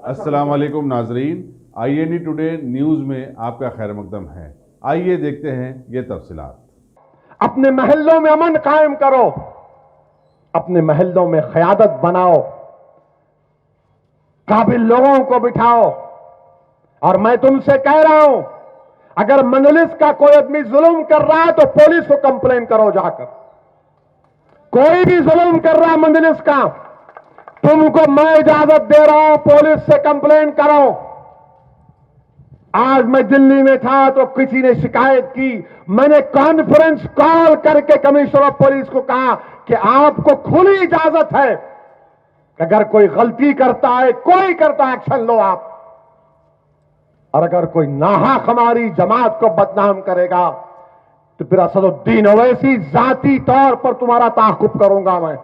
अस्सलाम वालेकुम नाजरीन, INE टुडे न्यूज़ में आपका खैर मकदम है। आइए देखते हैं ये तफसीलात। अपने महल्लों में अमन कायम करो, अपने महल्लों में क़यादत बनाओ, काबिल लोगों को बिठाओ। और मैं तुमसे कह रहा हूं, अगर मंजलिस का कोई आदमी जुल्म कर रहा है तो पुलिस को कंप्लेन करो जाकर। कोई भी जुल्म कर रहा है मंजलिस का, तुमको मैं इजाजत दे रहा हूं, पुलिस से कंप्लेन करो। आज मैं दिल्ली में था तो किसी ने शिकायत की, मैंने कॉन्फ्रेंस कॉल करके कमिश्नर ऑफ पुलिस को कहा कि आपको खुली इजाजत है कि अगर कोई गलती करता है, कोई करता है, एक्शन लो आप। और अगर कोई नाहक हमारी जमात को बदनाम करेगा तो फिर असदुद्दीन ओवैसी जाती तौर पर तुम्हारा ताकुब करूंगा मैं।